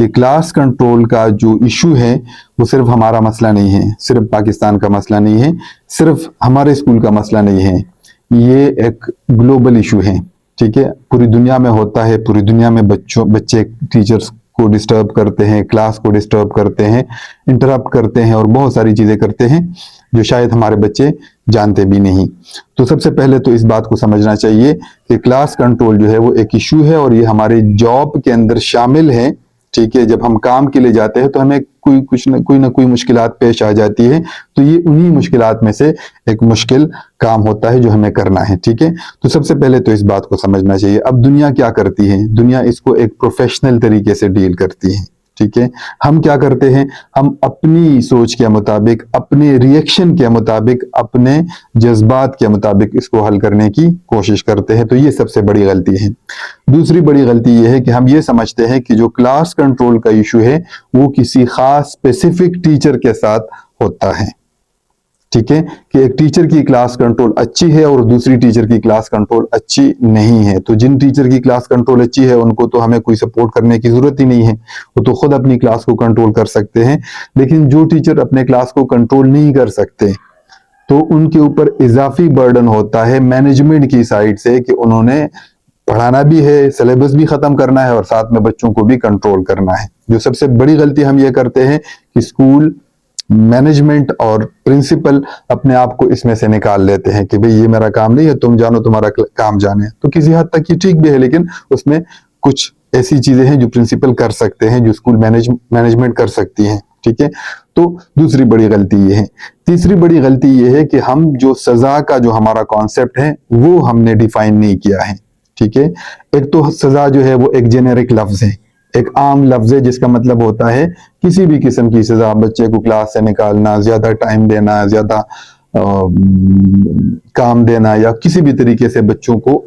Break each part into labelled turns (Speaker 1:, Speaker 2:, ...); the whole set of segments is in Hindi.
Speaker 1: कि क्लास कंट्रोल का जो इशू है वो सिर्फ हमारा मसला नहीं है, सिर्फ पाकिस्तान का मसला नहीं है, सिर्फ हमारे स्कूल का मसला नहीं है, ये एक ग्लोबल इशू है। ठीक है, पूरी दुनिया में होता है, पूरी दुनिया में बच्चे टीचर्स को डिस्टर्ब करते हैं, क्लास को डिस्टर्ब करते हैं, इंटरप्ट करते हैं और बहुत सारी चीजें करते हैं जो शायद हमारे बच्चे जानते भी नहीं। तो सबसे पहले तो इस बात को समझना चाहिए कि क्लास कंट्रोल जो है वो एक इशू है और ये हमारे जॉब के अंदर शामिल है। ठीक है, जब हम काम के लिए जाते हैं तो हमें कोई ना कोई मुश्किलात पेश आ जाती है, तो ये उन्हीं मुश्किलात में से एक मुश्किल काम होता है जो हमें करना है। ठीक है, तो सबसे पहले तो इस बात को समझना चाहिए। अब दुनिया क्या करती है, दुनिया इसको एक प्रोफेशनल तरीके से डील करती है। ठीक है, हम क्या करते हैं, हम अपनी सोच के मुताबिक, अपने रिएक्शन के मुताबिक, अपने जज्बात के मुताबिक इसको हल करने की कोशिश करते हैं, तो ये सबसे बड़ी गलती है। दूसरी बड़ी गलती ये है कि हम ये समझते हैं कि जो क्लास कंट्रोल का इशू है वो किसी खास स्पेसिफिक टीचर के साथ होता है। ठीक है, कि एक टीचर की क्लास कंट्रोल अच्छी है और दूसरी टीचर की क्लास कंट्रोल अच्छी नहीं है, तो जिन टीचर की क्लास कंट्रोल अच्छी है उनको तो हमें कोई सपोर्ट करने की जरूरत ही नहीं है, वो तो खुद अपनी क्लास को कंट्रोल कर सकते हैं। लेकिन जो टीचर अपने क्लास को कंट्रोल नहीं कर सकते तो उनके ऊपर इजाफी बर्डन होता है मैनेजमेंट की साइड से कि उन्होंने पढ़ाना भी है, सिलेबस भी खत्म करना है और साथ में बच्चों को भी कंट्रोल करना है। जो सबसे बड़ी गलती हम ये करते हैं कि स्कूल मैनेजमेंट और प्रिंसिपल अपने आप को इसमें से निकाल लेते हैं कि भाई ये मेरा काम नहीं है, तुम जानो, तुम्हारा काम जाने। तो किसी हद तक ये ठीक भी है, लेकिन उसमें कुछ ऐसी चीजें हैं जो प्रिंसिपल कर सकते हैं, जो स्कूल मैनेजमेंट कर सकती हैं। ठीक है, तो दूसरी बड़ी गलती ये है। तीसरी बड़ी गलती ये है कि हम जो सजा का जो हमारा कॉन्सेप्ट है वो हमने डिफाइन नहीं किया है। ठीक है, एक तो सजा जो है वो एक जेनेरिक लफ्ज है, एक आम लफ्ज है जिसका मतलब होता है किसी भी किस्म की सजा, बच्चे को क्लास से निकालना, ज्यादा टाइम देना, ज्यादा काम देना, या किसी भी तरीके से बच्चों को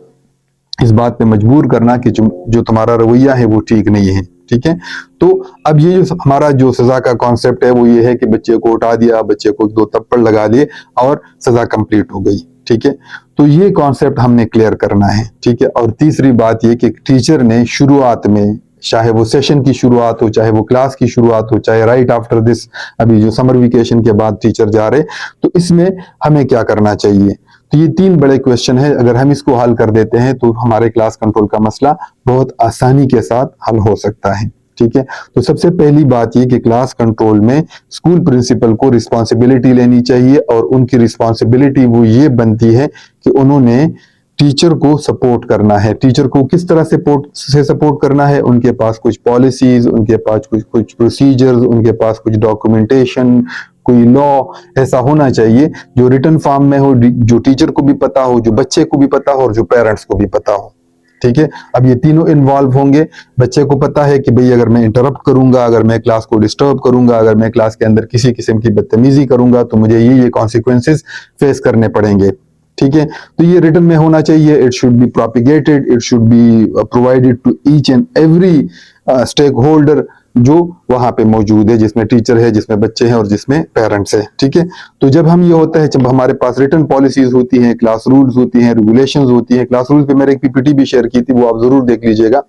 Speaker 1: इस बात पे मजबूर करना कि जो तुम्हारा रवैया है वो ठीक नहीं है। ठीक है, तो अब ये जो हमारा जो सजा का कॉन्सेप्ट है वो ये है कि बच्चे को उठा दिया, बच्चे को 2 थप्पड़ लगा दिए और सजा कंप्लीट हो गई। ठीक है, तो ये कॉन्सेप्ट हमने क्लियर करना है। ठीक है, और तीसरी बात ये कि टीचर ने शुरुआत में, चाहे वो सेशन की शुरुआत हो, चाहे वो क्लास की शुरुआत हो, चाहे राइट आफ्टर दिस, अभी जो समर वेकेशन के बाद टीचर जा रहे, तो इसमें हमें क्या करना चाहिए। तो ये 3 बड़े क्वेश्चन है, अगर हम इसको हल कर देते हैं तो हमारे क्लास कंट्रोल का मसला बहुत आसानी के साथ हल हो सकता है। ठीक है, तो सबसे पहली बात ये कि क्लास कंट्रोल में स्कूल प्रिंसिपल को रिस्पॉन्सिबिलिटी लेनी चाहिए, और उनकी रिस्पॉन्सिबिलिटी वो ये बनती है कि उन्होंने टीचर को सपोर्ट करना है। टीचर को किस तरह से सपोर्ट करना है, उनके पास कुछ पॉलिसीज, उनके पास कुछ प्रोसीजर्स, उनके पास कुछ डॉक्यूमेंटेशन, कोई लॉ ऐसा होना चाहिए जो रिटन फॉर्म में हो, जो टीचर को भी पता हो, जो बच्चे को भी पता हो और जो पेरेंट्स को भी पता हो। ठीक है, अब ये तीनों इन्वॉल्व होंगे। बच्चे को पता है कि भाई अगर मैं इंटरप्ट करूंगा, अगर मैं क्लास को डिस्टर्ब करूंगा, अगर मैं क्लास के अंदर किसी किस्म की बदतमीजी करूंगा तो मुझे ये कॉन्सिक्वेंसेस फेस करने पड़ेंगे। ठीक है, तो ये रिटन में होना चाहिए। It should be propagated, it should be provided to each and every stakeholder जो वहां पे मौजूद है, जिसमें टीचर है, जिसमें बच्चे हैं और जिसमें पेरेंट्स है। ठीक है, तो जब हम ये होता है, जब हमारे पास रिटन पॉलिसीज होती हैं, क्लास रूल्स होती हैं, रेगुलेशंस होती हैं, क्लास रूल्स पे मैंने एक पीपीटी भी शेयर की थी, वो आप जरूर देख लीजिएगा।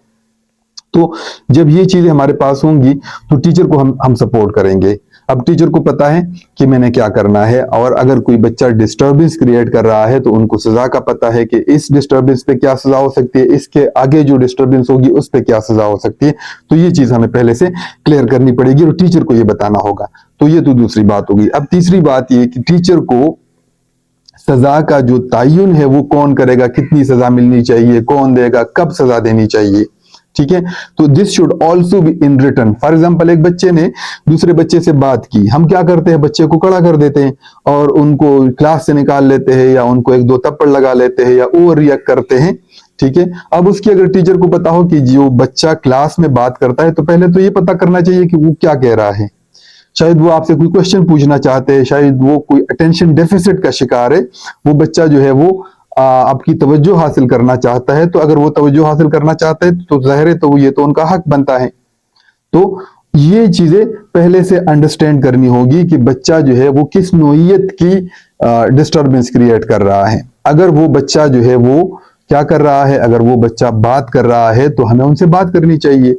Speaker 1: तो जब ये चीजें हमारे पास होंगी तो टीचर को हम सपोर्ट करेंगे। अब टीचर को पता है कि मैंने क्या करना है, और अगर कोई बच्चा डिस्टर्बेंस क्रिएट कर रहा है तो उनको सजा का पता है कि इस डिस्टर्बेंस पे क्या सजा हो सकती है, इसके आगे जो डिस्टर्बेंस होगी उस पे क्या सजा हो सकती है। तो ये चीज हमें पहले से क्लियर करनी पड़ेगी और टीचर को ये बताना होगा। तो ये तो दूसरी बात होगी। अब तीसरी बात ये कि टीचर को सजा का जो तयन है वो कौन करेगा, कितनी सजा मिलनी चाहिए, कौन देगा, कब सजा देनी चाहिए। ठीक है, तो this should also be in written. For example, एक बच्चे ने दूसरे बच्चे से बात की, हम क्या करते हैं, बच्चे को खड़ा कर देते हैं और उनको क्लास से निकाल लेते हैं, या उनको 1-2 थप्पड़ लगा लेते हैं, या ओवर रिएक्ट करते हैं। ठीक है, अब उसकी अगर टीचर को पता हो कि जो बच्चा क्लास में बात करता है तो पहले तो ये पता करना चाहिए कि वो क्या कह रहा है। शायद वो आपसे कोई क्वेश्चन पूछना चाहते हैं, शायद वो कोई अटेंशन डेफिसिट का शिकार है, वो बच्चा जो है वो आपकी तवज्जो हासिल करना चाहता है। तो अगर वो तवज्जो हासिल करना चाहता है तो जाहिर है तो ये तो उनका हक बनता है। तो ये चीजें पहले से अंडरस्टैंड करनी होगी कि बच्चा जो है वो किस नोयत की डिस्टर्बेंस क्रिएट कर रहा है। अगर वो बच्चा जो है वो क्या कर रहा है। अगर वो बच्चा बात कर रहा है तो हमें उनसे बात करनी चाहिए,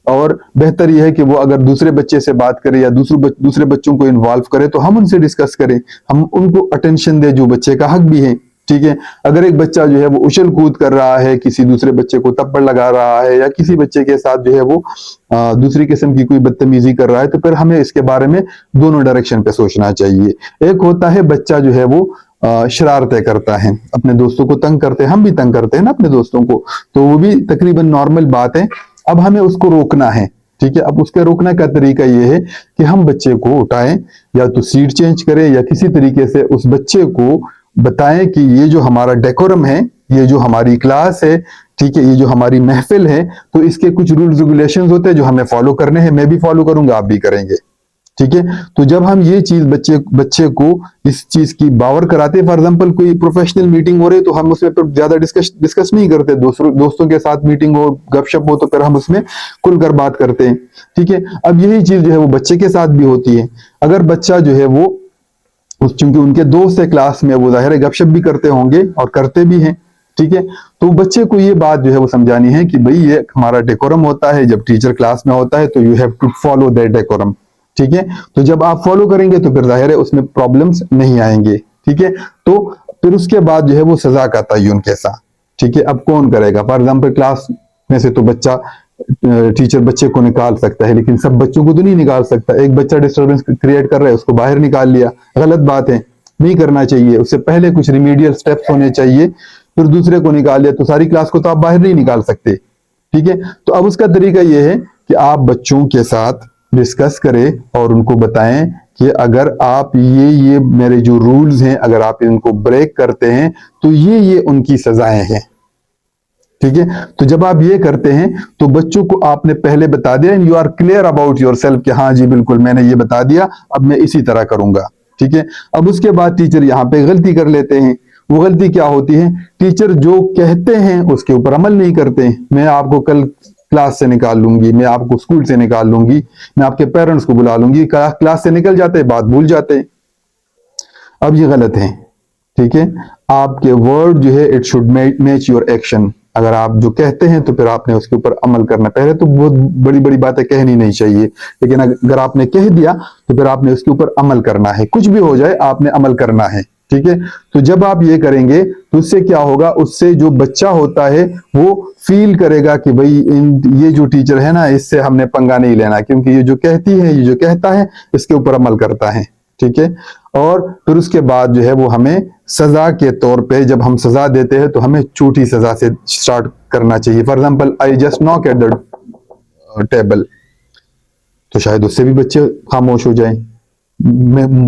Speaker 1: और बेहतर यह है कि वो अगर दूसरे बच्चे से बात करे या दूसरे बच्चों को इन्वॉल्व करे तो हम उनसे डिस्कस करें, हम उनको अटेंशन दें, जो बच्चे का हक भी है। ठीक है, अगर एक बच्चा जो है वो उछल कूद कर रहा है, किसी दूसरे बच्चे को थप्पड़ लगा रहा है, या किसी बच्चे के साथ जो है वो दूसरी किस्म की कोई बदतमीजी कर रहा है, तो फिर हमें इसके बारे में दोनों डायरेक्शन पे सोचना चाहिए। एक होता है बच्चा जो है वो शरारतें करता है, अपने दोस्तों को तंग करते हैं, हम भी तंग करते हैं ना अपने दोस्तों को, तो वो भी तकरीबन नॉर्मल बात है। अब हमें उसको रोकना है। ठीक है, अब उसके रोकने का तरीका यह है कि हम बच्चे को उठाएं, या तो सीट चेंज करें, या किसी तरीके से उस बच्चे को बताएं कि ये जो हमारा डेकोरम है, ये जो हमारी क्लास है, ठीक है, ये जो हमारी महफिल है, तो इसके कुछ रूल्स रेगुलेशंस होते हैं जो हमें फॉलो करने हैं। मैं भी फॉलो करूंगा, आप भी करेंगे। ठीक है, तो जब हम ये चीज बच्चे को इस चीज की बावर कराते हैं, फॉर एग्जांपल कोई प्रोफेशनल मीटिंग हो रही है तो हम उसमें पर ज्यादा डिस्कस नहीं करते, दोस्तों के साथ मीटिंग हो, गपशप हो, तो फिर हम उसमें खुलकर बात करते हैं। ठीक है, अब यही चीज जो है वो बच्चे के साथ भी होती है। अगर बच्चा जो है वो चूंकि उनके दोस्त है क्लास में, वो जाहिर है गपशप भी करते होंगे और करते भी हैं। ठीक है, तो बच्चे को ये बात जो है वो समझानी है कि भाई ये हमारा डेकोरम होता है, जब टीचर क्लास में होता है तो you have to follow that decorum. ठीक है, तो जब आप फॉलो करेंगे तो फिर जाहिर है उसमें प्रॉब्लम्स नहीं आएंगे। ठीक है, तो फिर उसके बाद जो है वो सजा का तयन कैसा। ठीक है, अब कौन करेगा। फॉर एग्जाम्पल क्लास में से तो बच्चा टीचर बच्चे को निकाल सकता है, लेकिन सब बच्चों को तो नहीं निकाल सकता। एक बच्चा डिस्टर्बेंस क्रिएट कर रहा है, उसको बाहर निकाल लिया, गलत बात है, नहीं करना चाहिए। उससे पहले कुछ रिमीडियल स्टेप्स होने चाहिए, फिर दूसरे को निकाल लिया तो सारी क्लास को तो आप बाहर नहीं निकाल सकते। ठीक है, तो अब उसका तरीका यह है कि आप बच्चों के साथ डिस्कस करें और उनको बताएं कि अगर आप ये मेरे जो रूल्स हैं, अगर आप इनको ब्रेक करते हैं तो ये उनकी सजाएं हैं। ठीक है, तो जब आप ये करते हैं तो बच्चों को आपने पहले बता दिया, and you are clear about yourself कि हाँ जी बिल्कुल मैंने ये बता दिया, अब मैं इसी तरह करूंगा। ठीक है, अब उसके बाद टीचर यहाँ पे गलती कर लेते हैं। वो गलती क्या होती है, टीचर जो कहते हैं उसके ऊपर अमल नहीं करते हैं। मैं आपको कल क्लास से निकाल लूंगी, मैं आपको स्कूल से निकाल लूंगी, मैं आपके पेरेंट्स को बुला लूंगी, क्लास से निकल जाते हैं, बात भूल जाते हैं। अब ये गलत है। ठीक है, आपके वर्ड जो है it should match your action. अगर आप जो कहते हैं तो फिर आपने उसके ऊपर अमल करना। पहले तो बहुत बड़ी बड़ी बातें कहनी नहीं चाहिए, लेकिन अगर आपने कह दिया तो फिर आपने उसके ऊपर अमल करना है। कुछ भी हो जाए आपने अमल करना है। ठीक है, तो जब आप ये करेंगे तो उससे क्या होगा, उससे जो बच्चा होता है वो फील करेगा कि भाई ये जो टीचर है ना, इससे हमने पंगा नहीं लेना, क्योंकि ये जो कहती है, ये जो कहता है, इसके ऊपर अमल करता है। ठीक है, और फिर उसके बाद जो है वो हमें सजा के तौर पे, जब हम सजा देते हैं तो हमें छोटी सजा से स्टार्ट करना चाहिए। For example I just knock at the table, तो शायद उससे भी बच्चे खामोश हो जाएं।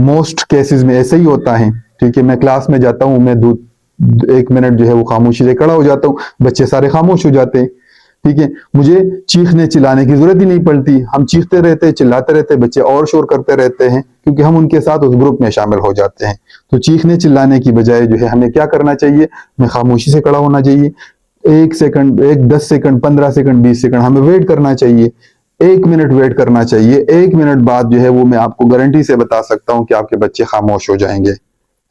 Speaker 1: मोस्ट केसेस में ऐसा ही होता है। ठीक है, मैं क्लास में जाता हूं, मैं 1 मिनट जो है वो खामोशी से खड़ा हो जाता हूं, बच्चे सारे खामोश हो जाते हैं। ठीक है, मुझे चीखने चिल्लाने की जरूरत ही नहीं पड़ती। हम चीखते रहते, चिल्लाते रहते, बच्चे और शोर करते रहते हैं, क्योंकि हम उनके साथ उस ग्रुप में शामिल हो जाते हैं। तो चीखने चिल्लाने की बजाय जो है हमें क्या करना चाहिए, हमें खामोशी से खड़ा होना चाहिए। 1 सेकंड, 10 सेकंड, 15 सेकंड, 20 सेकंड हमें वेट करना चाहिए। 1 मिनट वेट करना चाहिए। 1 मिनट बाद जो है वो मैं आपको गारंटी से बता सकता हूं कि आपके बच्चे खामोश हो जाएंगे।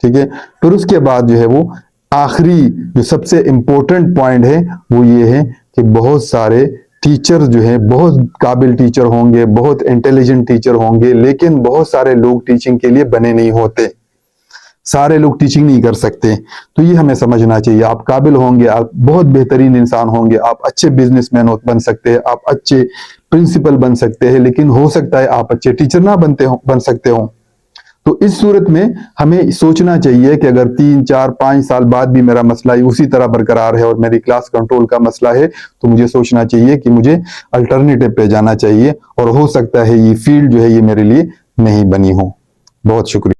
Speaker 1: ठीक है, फिर उसके बाद जो है वो आखिरी जो सबसे इंपॉर्टेंट पॉइंट है वो ये है कि बहुत सारे टीचर जो है बहुत काबिल टीचर होंगे, बहुत इंटेलिजेंट टीचर होंगे, लेकिन बहुत सारे लोग टीचिंग के लिए बने नहीं होते। सारे लोग टीचिंग नहीं कर सकते, तो ये हमें समझना चाहिए। आप काबिल होंगे, आप बहुत बेहतरीन इंसान होंगे, आप अच्छे बिजनेसमैन बन सकते हैं, आप अच्छे प्रिंसिपल बन सकते हैं, लेकिन हो सकता है आप अच्छे टीचर ना बन सकते हो। तो इस सूरत में हमें सोचना चाहिए कि अगर 3, 4, 5 साल बाद भी मेरा मसला उसी तरह बरकरार है और मेरी क्लास कंट्रोल का मसला है, तो मुझे सोचना चाहिए कि मुझे अल्टरनेटिव पे जाना चाहिए, और हो सकता है ये फील्ड जो है ये मेरे लिए नहीं बनी हो। बहुत शुक्रिया।